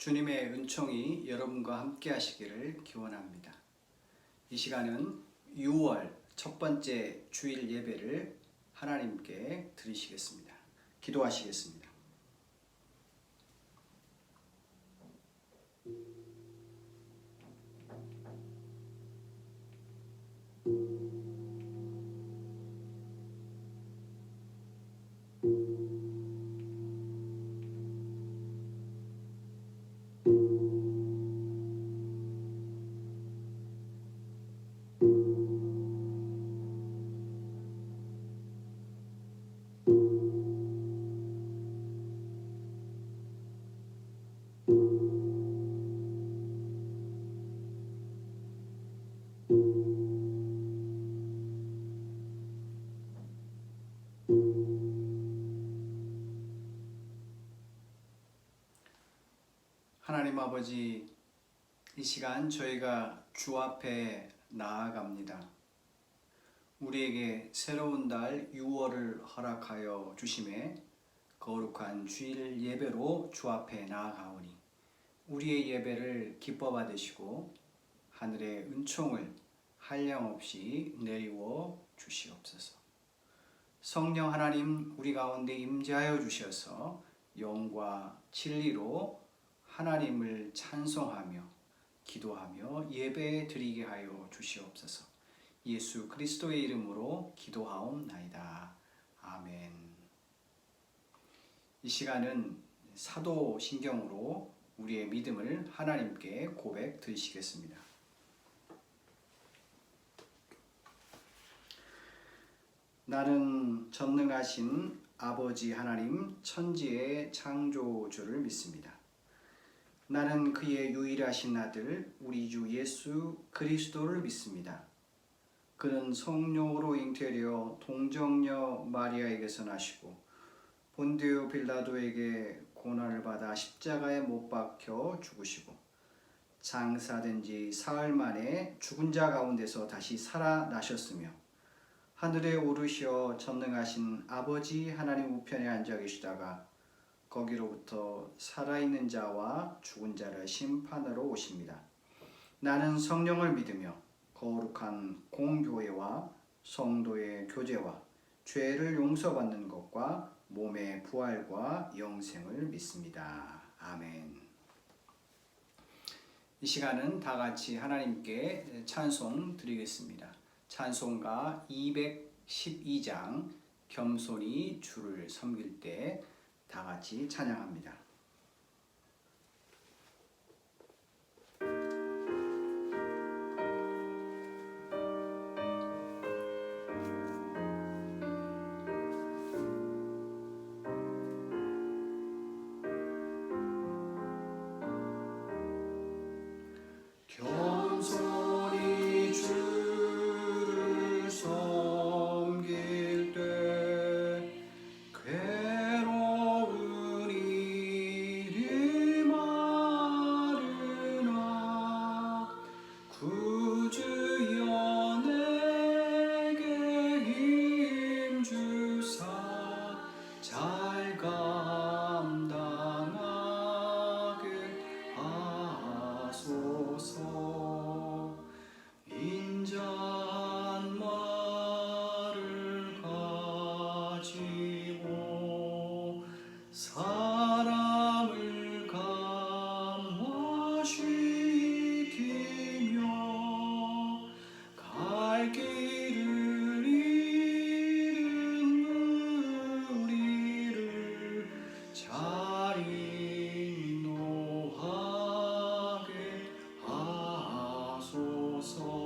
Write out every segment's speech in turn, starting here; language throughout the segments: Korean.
주님의 은총이 여러분과 함께 하시기를 기원합니다. 이 시간은 6월 첫 번째 주일 예배를 하나님께 드리시겠습니다. 기도하시겠습니다. 하나님 아버지, 이 시간 저희가 주 앞에 나아갑니다. 우리에게 새로운 달 6월을 허락하여 주심에 거룩한 주일 예배로 주 앞에 나아가오니 우리의 예배를 기뻐 받으시고 하늘의 은총을 한량없이 내리워 주시옵소서. 성령 하나님 우리 가운데 임재하여 주셔서 영과 진리로 하나님을 찬송하며 기도하며 예배 드리게 하여 주시옵소서. 예수 그리스도의 이름으로 기도하옵나이다. 아멘. 이 시간은 사도신경으로 우리의 믿음을 하나님께 고백 드리시겠습니다. 나는 전능하신 아버지 하나님 천지의 창조주를 믿습니다. 나는 그의 유일하신 아들 우리 주 예수 그리스도를 믿습니다. 그는 성령으로 잉태되어 동정녀 마리아에게서 나시고 본디오 빌라도에게 고난을 받아 십자가에 못 박혀 죽으시고 장사된 지 사흘 만에 죽은 자 가운데서 다시 살아나셨으며 하늘에 오르시어 전능하신 아버지 하나님 우편에 앉아 계시다가 거기로부터 살아있는 자와 죽은 자를 심판하러 오십니다. 나는 성령을 믿으며 거룩한 공교회와 성도의 교제와 죄를 용서받는 것과 몸의 부활과 영생을 믿습니다. 아멘. 이 시간은 다 같이 하나님께 찬송 드리겠습니다. 찬송가 212장 겸손히 주를 섬길 때 다 같이 찬양합니다. 겸손히 주를 섬길 때 괴로운 일이 많으나 구주여 내게 힘주사 잘 감당하게 하소서. 인자한 말을 가지고 사람을 감화시키며 갈 길을 잃은 무리를 잘 인도하게 하소서.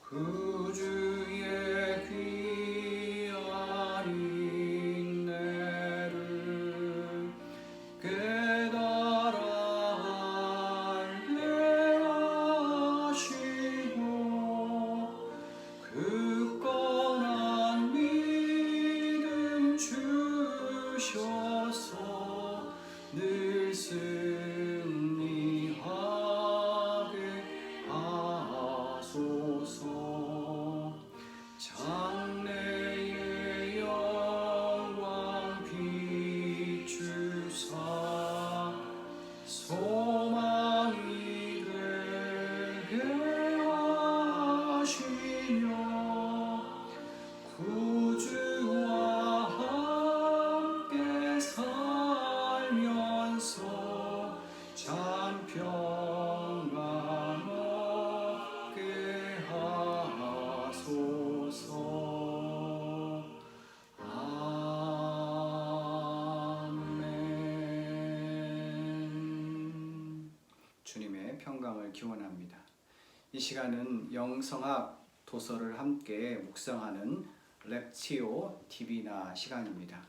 구주의 귀한 인내를 깨달아 할례하시고 굳건한 믿음 주셔서 늘 승리하게 하소서. 장래의 영광 비추사 소망이 되게 하시며 구주와 함께 살면서 참 평강 얻게 하소서. 아멘. 주님의 평강을 기원합니다. 이 시간은 영성학 도서를 함께 묵상하는 렉치오 디비나 시간입니다.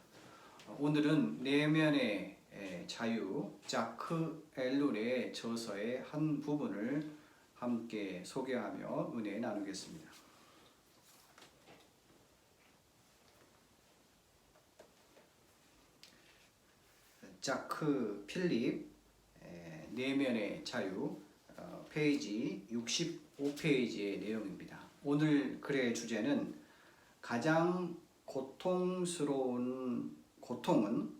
오늘은 내면의 자유, 자크 엘룰의 저서의 한 부분을 함께 소개하며 은혜 나누겠습니다. 자크 필립 내면의 자유 페이지 65페이지의 내용입니다. 오늘 글의 주제는 가장 고통스러운 고통은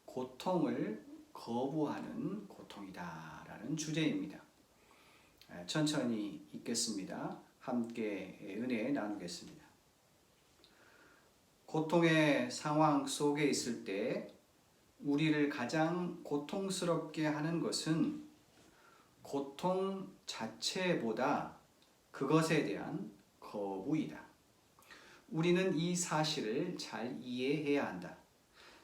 고통을 거부하는 고통이다 라는 주제입니다. 천천히 읽겠습니다. 함께 은혜 나누겠습니다. 고통의 상황 속에 있을 때 우리를 가장 고통스럽게 하는 것은 고통 자체보다 그것에 대한 거부이다. 우리는 이 사실을 잘 이해해야 한다.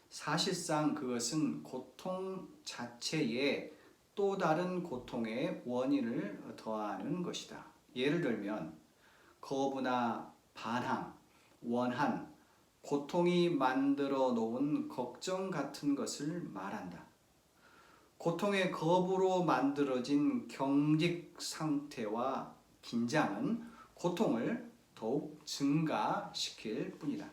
사실상 그것은 고통 자체에 또 다른 고통의 원인을 더하는 것이다. 예를 들면 거부나 반항, 원한, 고통이 만들어 놓은 걱정 같은 것을 말한다. 고통의 거부로 만들어진 경직 상태와 긴장은 고통을 더욱 증가시킬 뿐이다.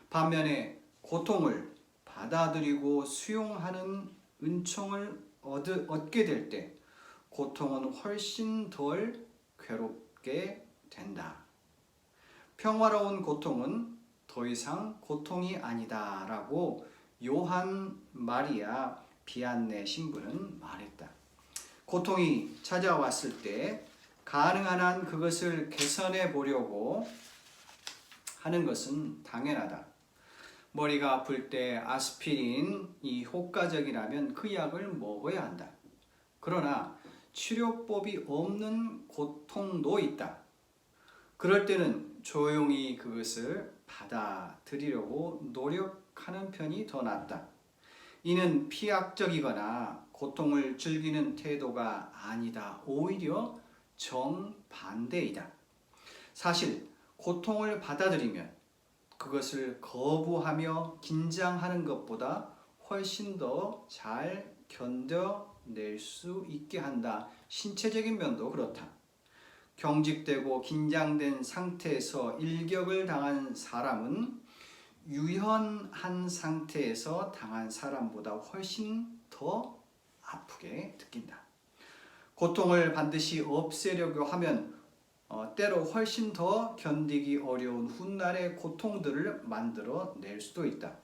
반면에 고통을 받아들이고 수용하는 은총을 얻게 될 때 고통은 훨씬 덜 괴롭게 된다. 평화로운 고통은 더 이상 고통이 아니다 라고 요한 마리아 비안네 신부는 말했다. 고통이 찾아왔을 때 가능한 한 그것을 개선해 보려고 하는 것은 당연하다. 머리가 아플 때 아스피린이 효과적이라면 그 약을 먹어야 한다. 그러나 치료법이 없는 고통도 있다. 그럴 때는 조용히 그것을 받아들이려고 노력하는 편이 더 낫다. 이는 피약적이거나 고통을 즐기는 태도가 아니다. 오히려 정반대이다. 사실 고통을 받아들이면 그것을 거부하며 긴장하는 것보다 훨씬 더 잘 견뎌낼 수 있게 한다. 신체적인 면도 그렇다. 경직되고 긴장된 상태에서 일격을 당한 사람은 유연한 상태에서 당한 사람보다 훨씬 더 아프게 느낀다. 고통을 반드시 없애려고 하면 때로 훨씬 더 견디기 어려운 훗날의 고통들을 만들어 낼 수도 있다.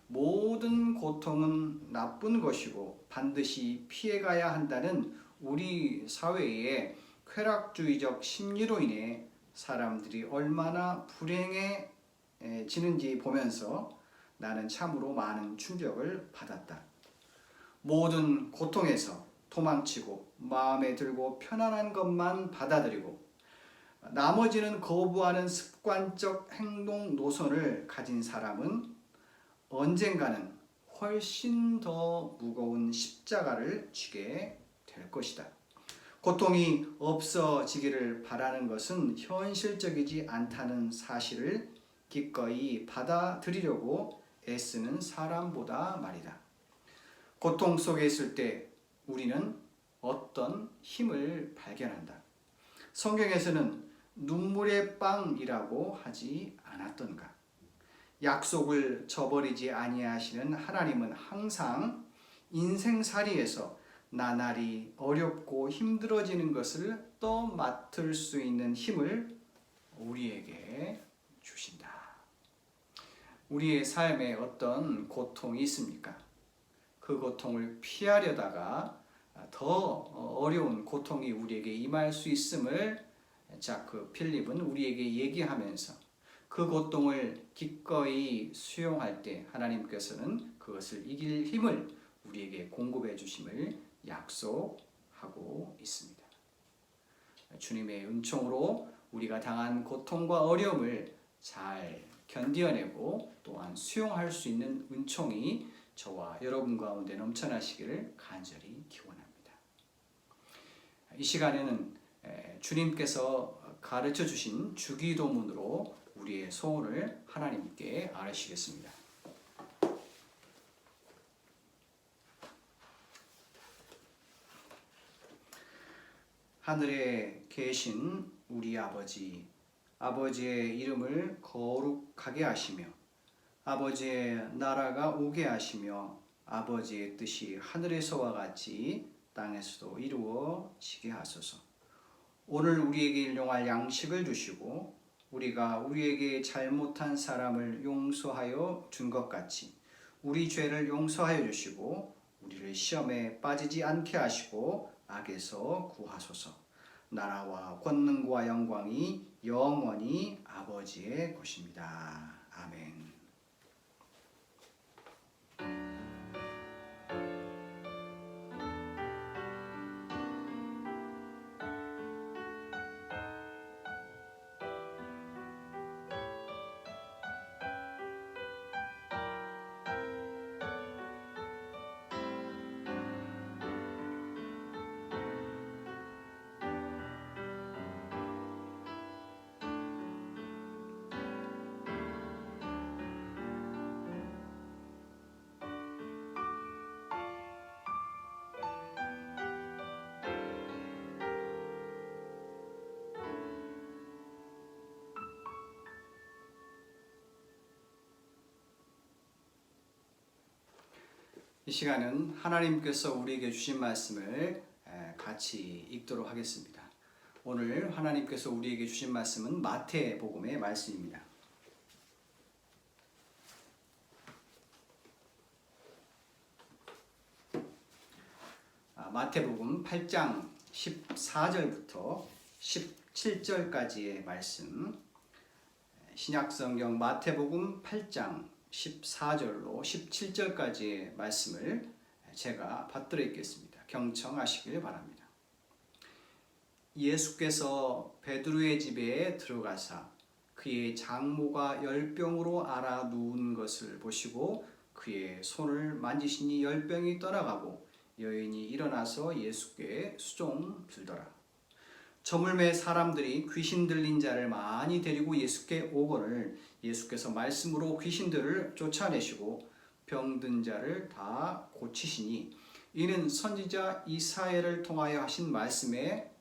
모든 고통은 나쁜 것이고 반드시 피해가야 한다는 우리 사회의 쾌락주의적 심리로 인해 사람들이 얼마나 불행해지는지 보면서 나는 참으로 많은 충격을 받았다. 모든 고통에서 도망치고 마음에 들고 편안한 것만 받아들이고 나머지는 거부하는 습관적 행동 노선을 가진 사람은 언젠가는 훨씬 더 무거운 십자가를 지게 될 것이다. 고통이 없어지기를 바라는 것은 현실적이지 않다는 사실을 기꺼이 받아들이려고 애쓰는 사람보다 말이다. 고통 속에 있을 때 우리는 어떤 힘을 발견한다. 성경에서는 눈물의 빵이라고 하지 않았던가? 약속을 저버리지 아니하시는 하나님은 항상 인생살이에서 나날이 어렵고 힘들어지는 것을 또 맡을 수 있는 힘을 우리에게 주신다. 우리의 삶에 어떤 고통이 있습니까? 그 고통을 피하려다가 더 어려운 고통이 우리에게 임할 수 있음을 자크 필립은 우리에게 얘기하면서 그 고통을 기꺼이 수용할 때 하나님께서는 그것을 이길 힘을 우리에게 공급해 주심을 약속하고 있습니다. 주님의 은총으로 우리가 당한 고통과 어려움을 잘 견디어내고 또한 수용할 수 있는 은총이 저와 여러분 가운데 넘쳐나시기를 간절히 기원합니다. 이 시간에는 주님께서 가르쳐 주신 주기도문으로 우리의 소원을 하나님께 아뢰시겠습니다. 하늘에 계신 우리 아버지, 아버지의 이름을 거룩하게 하시며 아버지의 나라가 오게 하시며 아버지의 뜻이 하늘에서와 같이 땅에서도 이루어지게 하소서. 오늘 우리에게 일용할 양식을 주시고 우리가 우리에게 잘못한 사람을 용서하여 준 것 같이 우리 죄를 용서하여 주시고 우리를 시험에 빠지지 않게 하시고 악에서 구하소서. 나라와 권능과 영광이 영원히 아버지의 것입니다. 아멘. 이 시간은 하나님께서 우리에게 주신 말씀을 같이 읽도록 하겠습니다. 오늘 하나님께서 우리에게 주신 말씀은 마태복음의 말씀입니다. 마태복음 8장 14절부터 17절까지의 말씀, 신약성경 마태복음 8장 14절로 17절까지의 말씀을 제가 받들어 읽겠습니다. 경청하시길 바랍니다. 예수께서 베드로의 집에 들어가사 그의 장모가 열병으로 앓아 누운 것을 보시고 그의 손을 만지시니 열병이 떠나가고 여인이 일어나서 예수께 수종 들더라. 저물매 사람들이 귀신 들린 자를 많이 데리고 예수께 오거늘 예수께서 말씀으로 귀신들을 쫓아내시고 병든 자를 다 고치시니 이는 선지자 이사야를 통하여 하신 말씀에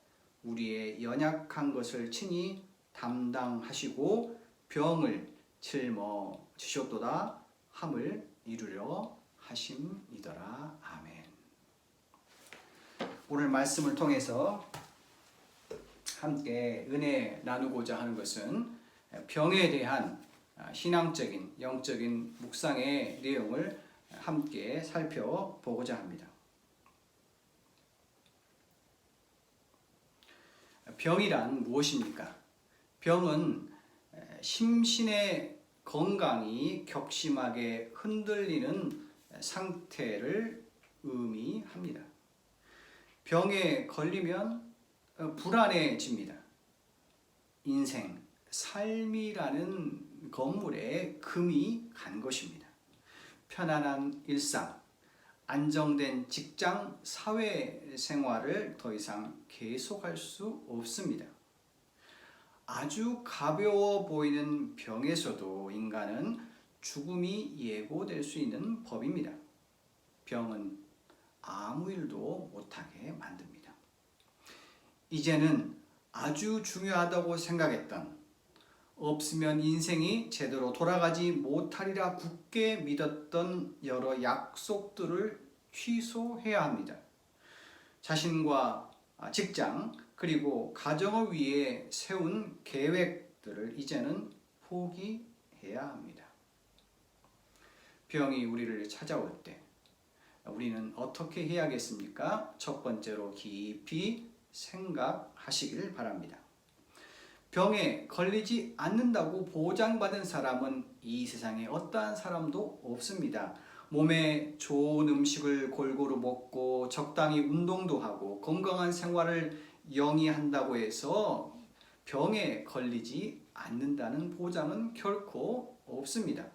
우리의 연약한 것을 친히 담당하시고 병을 짊어지셨도다 함을 이루려 하심이더라. 아멘. 오늘 말씀을 통해서 함께 은혜 나누고자 하는 것은 병에 대한 신앙적인 영적인 묵상의 내용을 함께 살펴보고자 합니다. 병이란 무엇입니까? 병은 심신의 건강이 격심하게 흔들리는 상태를 의미합니다. 병에 걸리면 불안해집니다. 인생, 삶이라는 건물에 금이 간 것입니다. 편안한 일상, 안정된 직장, 사회생활을 더 이상 계속할 수 없습니다. 아주 가벼워 보이는 병에서도 인간은 죽음이 예고될 수 있는 법입니다. 병은 아무 일도 못하게 만듭니다. 이제는 아주 중요하다고 생각했던, 없으면 인생이 제대로 돌아가지 못하리라 굳게 믿었던 여러 약속들을 취소해야 합니다. 자신과 직장 그리고 가정을 위해 세운 계획들을 이제는 포기해야 합니다. 병이 우리를 찾아올 때 우리는 어떻게 해야겠습니까? 첫 번째로 깊이 생각하시길 바랍니다. 병에 걸리지 않는다고 보장받은 사람은 이 세상에 어떠한 사람도 없습니다. 몸에 좋은 음식을 골고루 먹고 적당히 운동도 하고 건강한 생활을 영위한다고 해서 병에 걸리지 않는다는 보장은 결코 없습니다.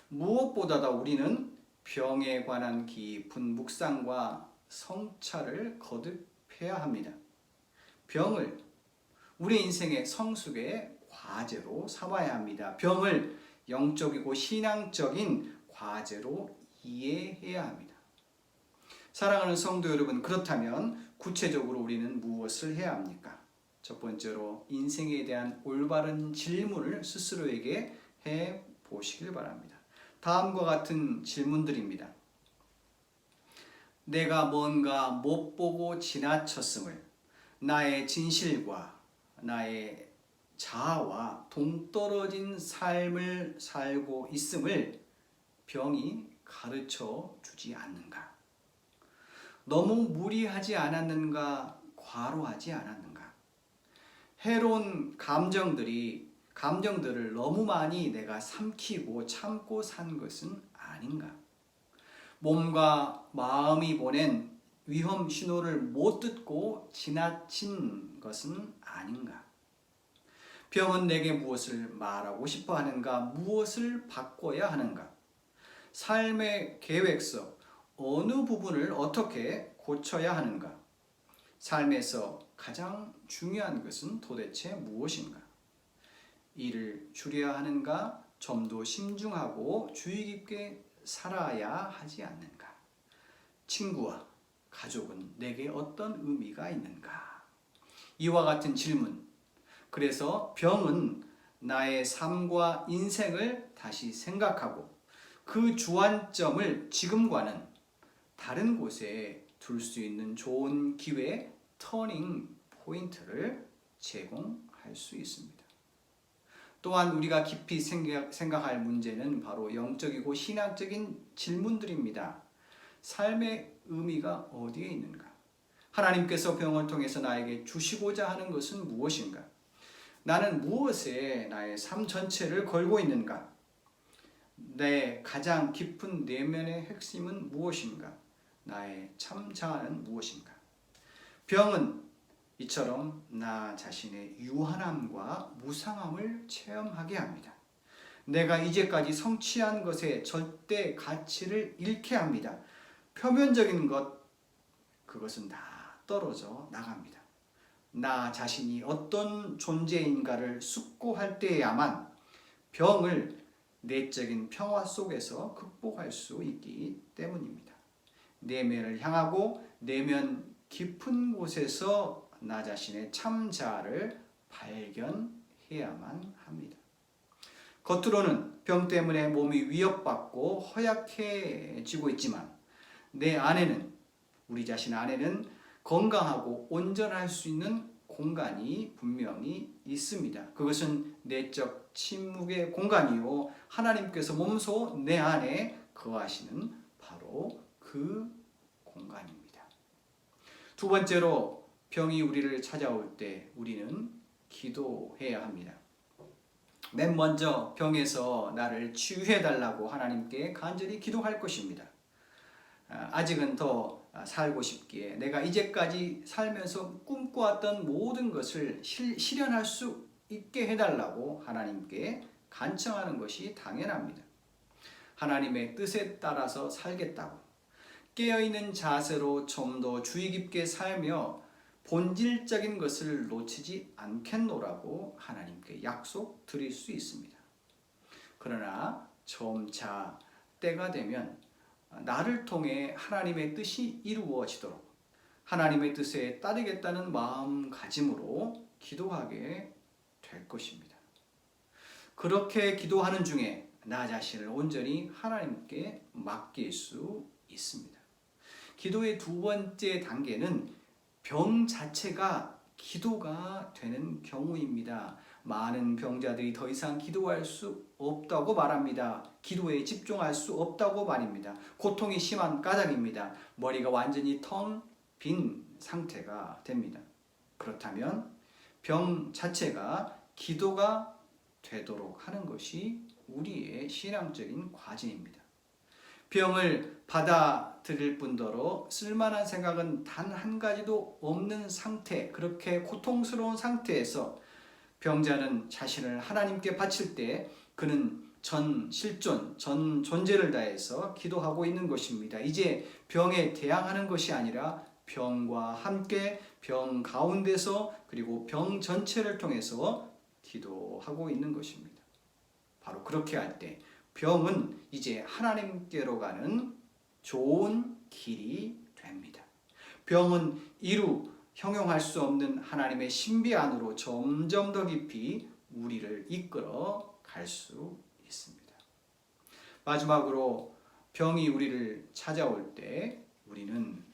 무엇보다도 우리는 병에 관한 깊은 묵상과 성찰을 거듭해야 합니다. 병을 우리 인생의 성숙의 과제로 삼아야 합니다. 병을 영적이고 신앙적인 과제로 이해해야 합니다. 사랑하는 성도 여러분, 그렇다면 구체적으로 우리는 무엇을 해야 합니까? 첫 번째로 인생에 대한 올바른 질문을 스스로에게 해 보시길 바랍니다. 다음과 같은 질문들입니다. 내가 뭔가 못 보고 지나쳤음을, 나의 진실과 나의 자아와 동떨어진 삶을 살고 있음을 병이 가르쳐 주지 않는가? 너무 무리하지 않았는가? 과로하지 않았는가? 해로운 감정들을 너무 많이 내가 삼키고 참고 산 것은 아닌가? 몸과 마음이 보낸 위험 신호를 못 듣고 지나친 것은 아닌가? 병은 내게 무엇을 말하고 싶어 하는가? 무엇을 바꿔야 하는가? 삶의 계획서 어느 부분을 어떻게 고쳐야 하는가? 삶에서 가장 중요한 것은 도대체 무엇인가? 일을 줄여야 하는가? 좀 더 신중하고 주의 깊게 살아야 하지 않는가? 친구와 가족은 내게 어떤 의미가 있는가? 이와 같은 질문. 그래서 병은 나의 삶과 인생을 다시 생각하고 그 주안점을 지금과는 다른 곳에 둘 수 있는 좋은 기회, 터닝 포인트를 제공할 수 있습니다. 또한 우리가 깊이 생각할 문제는 바로 영적이고 신학적인 질문들입니다. 삶의 의미가 어디에 있는가? 하나님께서 병을 통해서 나에게 주시고자 하는 것은 무엇인가? 나는 무엇에 나의 삶 전체를 걸고 있는가? 내 가장 깊은 내면의 핵심은 무엇인가? 나의 참 자아는 무엇인가? 병은 이처럼 나 자신의 유한함과 무상함을 체험하게 합니다. 내가 이제까지 성취한 것의 절대 가치를 잃게 합니다. 표면적인 것, 그것은 다 떨어져 나갑니다. 나 자신이 어떤 존재인가를 숙고할 때야만 병을 내적인 평화 속에서 극복할 수 있기 때문입니다. 내면을 향하고 내면 깊은 곳에서 나 자신의 참 자아를 발견해야만 합니다. 겉으로는 병 때문에 몸이 위협받고 허약해지고 있지만 내 안에는, 우리 자신 안에는 건강하고 온전할 수 있는 공간이 분명히 있습니다. 그것은 내적 침묵의 공간이요, 하나님께서 몸소 내 안에 거하시는 바로 그 공간입니다. 두 번째로 병이 우리를 찾아올 때 우리는 기도해야 합니다. 맨 먼저 병에서 나를 치유해달라고 하나님께 간절히 기도할 것입니다. 아직은 더 살고 싶기에 내가 이제까지 살면서 꿈꿔왔던 모든 것을 실현할 수 있게 해달라고 하나님께 간청하는 것이 당연합니다. 하나님의 뜻에 따라서 살겠다고 깨어있는 자세로 좀 더 주의 깊게 살며 본질적인 것을 놓치지 않겠노라고 하나님께 약속 드릴 수 있습니다. 그러나 점차 때가 되면 나를 통해 하나님의 뜻이 이루어지도록 하나님의 뜻에 따르겠다는 마음가짐으로 기도하게 될 것입니다. 그렇게 기도하는 중에 나 자신을 온전히 하나님께 맡길 수 있습니다. 기도의 두 번째 단계는 병 자체가 기도가 되는 경우입니다. 많은 병자들이 더 이상 기도할 수 없다고 말합니다. 기도에 집중할 수 없다고 말입니다. 고통이 심한 까닭입니다. 머리가 완전히 텅 빈 상태가 됩니다. 그렇다면 병 자체가 기도가 되도록 하는 것이 우리의 신앙적인 과제입니다. 병을 받아들일 뿐더러 쓸만한 생각은 단 한 가지도 없는 상태, 그렇게 고통스러운 상태에서 병자는 자신을 하나님께 바칠 때 그는 전 실존, 전 존재를 다해서 기도하고 있는 것입니다. 이제 병에 대항하는 것이 아니라 병과 함께 병 가운데서 그리고 병 전체를 통해서 기도하고 있는 것입니다. 바로 그렇게 할 때 병은 이제 하나님께로 가는 좋은 길이 됩니다. 병은 이루 형용할 수 없는 하나님의 신비 안으로 점점 더 깊이 우리를 이끌어 갈 수 있습니다. 마지막으로 병이 우리를 찾아올 때 우리는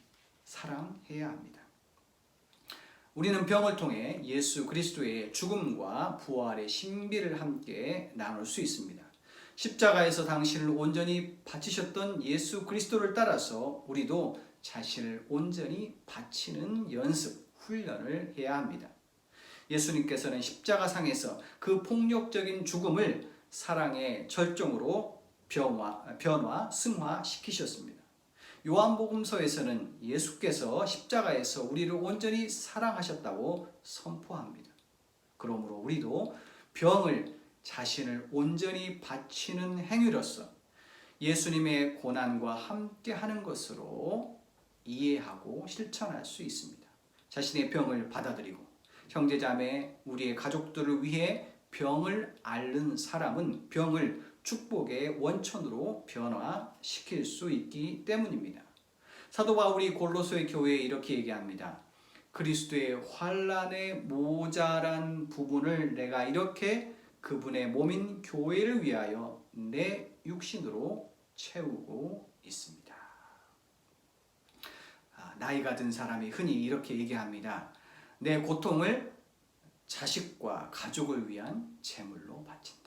사랑해야 합니다. 우리는 병을 통해 예수 그리스도의 죽음과 부활의 신비를 함께 나눌 수 있습니다. 십자가에서 당신을 온전히 바치셨던 예수 그리스도를 따라서 우리도 자신을 온전히 바치는 연습, 훈련을 해야 합니다. 예수님께서는 십자가상에서 그 폭력적인 죽음을 사랑의 절정으로 변화, 승화시키셨습니다. 요한복음서에서는 예수께서 십자가에서 우리를 온전히 사랑하셨다고 선포합니다. 그러므로 우리도 병을 자신을 온전히 바치는 행위로서 예수님의 고난과 함께 하는 것으로 이해하고 실천할 수 있습니다. 자신의 병을 받아들이고 형제자매, 우리의 가족들을 위해 병을 앓는 사람은 병을 축복의 원천으로 변화시킬 수 있기 때문입니다. 사도 바울이 골로새 교회에 이렇게 얘기합니다. 그리스도의 환난에 모자란 부분을 내가 이렇게 그분의 몸인 교회를 위하여 내 육신으로 채우고 있습니다. 나이가 든 사람이 흔히 이렇게 얘기합니다. 내 고통을 자식과 가족을 위한 제물로 바친다.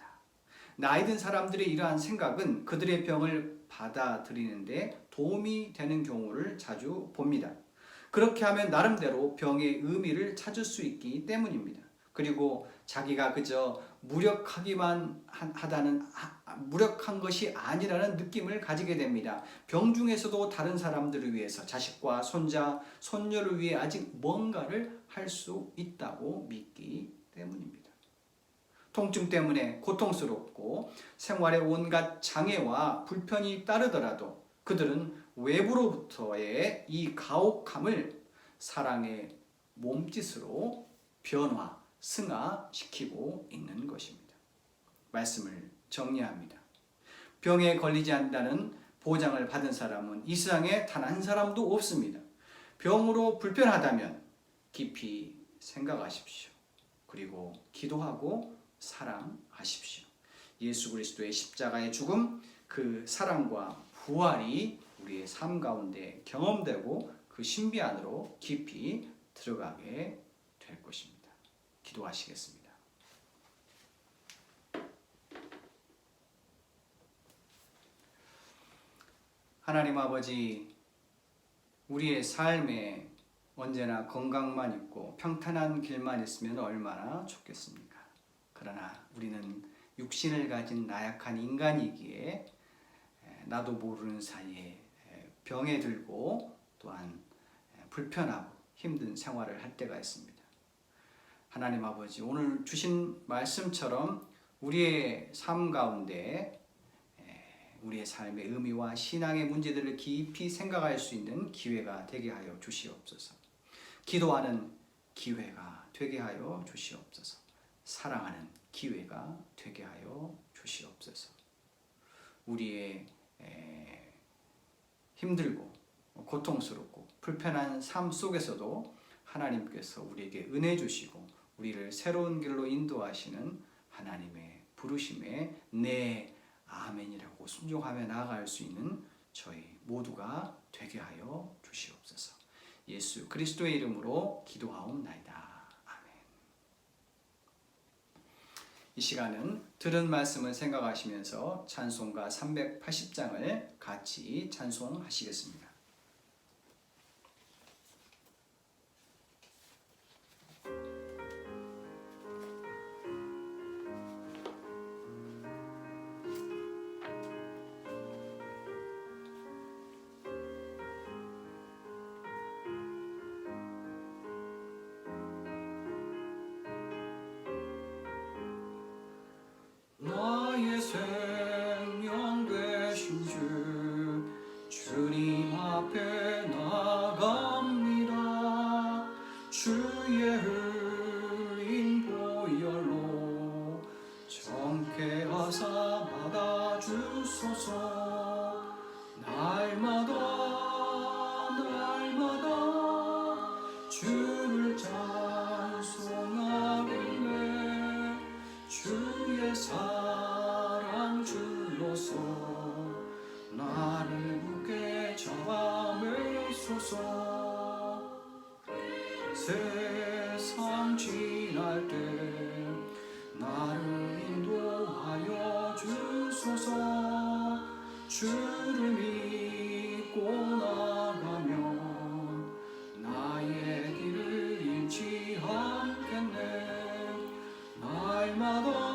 나이 든 사람들의 이러한 생각은 그들의 병을 받아들이는데 도움이 되는 경우를 자주 봅니다. 그렇게 하면 나름대로 병의 의미를 찾을 수 있기 때문입니다. 그리고 자기가 그저 무력한 것이 아니라는 느낌을 가지게 됩니다. 병 중에서도 다른 사람들을 위해서 자식과 손자, 손녀를 위해 아직 뭔가를 할 수 있다고 믿기 때문입니다. 통증 때문에 고통스럽고 생활에 온갖 장애와 불편이 따르더라도 그들은 외부로부터의 이 가혹함을 사랑의 몸짓으로 승화시키고 있는 것입니다. 말씀을 정리합니다. 병에 걸리지 않는다는 보장을 받은 사람은 이 세상에 단 한 사람도 없습니다. 병으로 불편하다면 깊이 생각하십시오. 그리고 기도하고 사랑하십시오. 예수 그리스도의 십자가의 죽음, 그 사랑과 부활이 우리의 삶 가운데 경험되고 그 신비 안으로 깊이 들어가게 될 것입니다. 기도하시겠습니다. 하나님 아버지, 우리의 삶에 언제나 건강만 있고 평탄한 길만 있으면 얼마나 좋겠습니까? 그러나 우리는 육신을 가진 나약한 인간이기에 나도 모르는 사이에 병에 들고 또한 불편하고 힘든 생활을 할 때가 있습니다. 하나님 아버지, 오늘 주신 말씀처럼 우리의 삶 가운데 우리의 삶의 의미와 신앙의 문제들을 깊이 생각할 수 있는 기회가 되게 하여 주시옵소서. 기도하는 기회가 되게 하여 주시옵소서. 사랑하는 기회가 되게 하여 주시옵소서. 우리의 힘들고 고통스럽고 불편한 삶 속에서도 하나님께서 우리에게 은혜 주시고 우리를 새로운 길로 인도하시는 하나님의 부르심에 네 아멘이라고 순종하며 나아갈 수 있는 저희 모두가 되게 하여 주시옵소서. 예수 그리스도의 이름으로 기도하옵나이다. 아멘. 이 시간은 들은 말씀을 생각하시면서 찬송가 380장을 같이 찬송하시겠습니다. 나의 생명 되신 주 주님 앞에 나갑니다. 주의 흘린 보혈로 정케 하사 받아주소서. 날마다 주를 찬송하길래 주의 사랑 줄로서 나를 굳게 잡아매소서. 세상 지날 때 나를 인도하여 주소서. 주를 믿고 나가면 나의 길을 잃지 않겠네. 날마다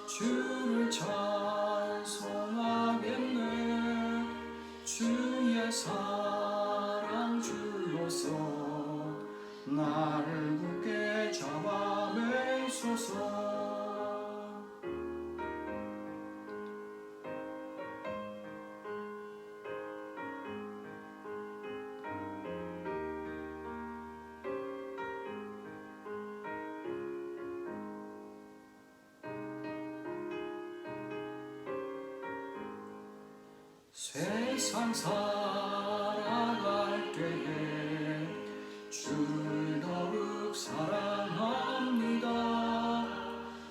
주를 찬송하겠네. 주의 사랑 줄로서 나를 굳게 잡아매소서. 세상 살아갈 때에 주를 더욱 사랑합니다.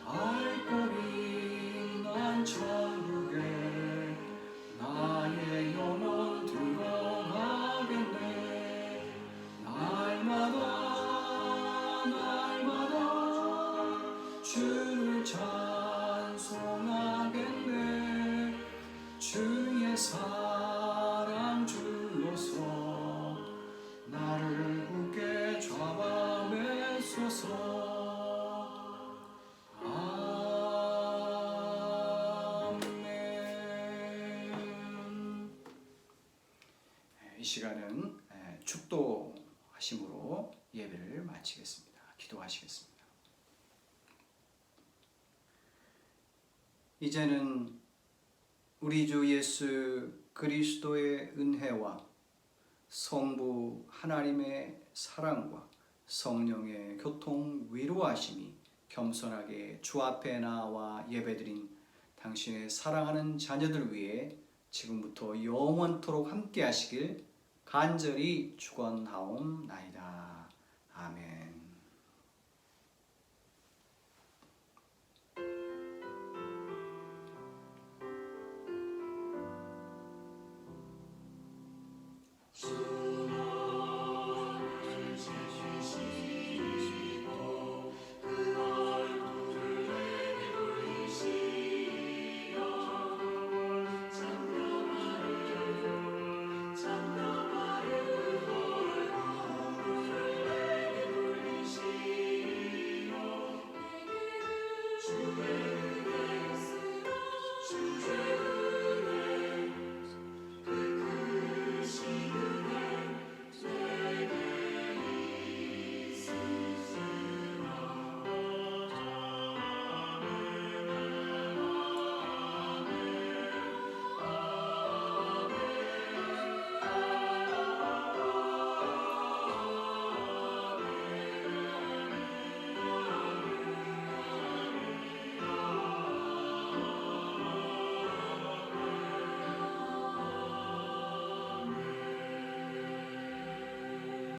알 것이 난 천국에 나의 영혼 들어가겠네. 날마다 주를 찬송하겠네. 주의 사랑 줄로서 나를 굳게 잡아매소서. 아멘. 이 시간은 축도하심으로 예배를 마치겠습니다. 기도하시겠습니다. 이제는 우리 주 예수 그리스도의 은혜와 성부 하나님의 사랑과 성령의 교통 위로하심이 겸손하게 주 앞에 나와 예배드린 당신의 사랑하는 자녀들 위해 지금부터 영원토록 함께 하시길 간절히 축원하옵나이다. 아멘.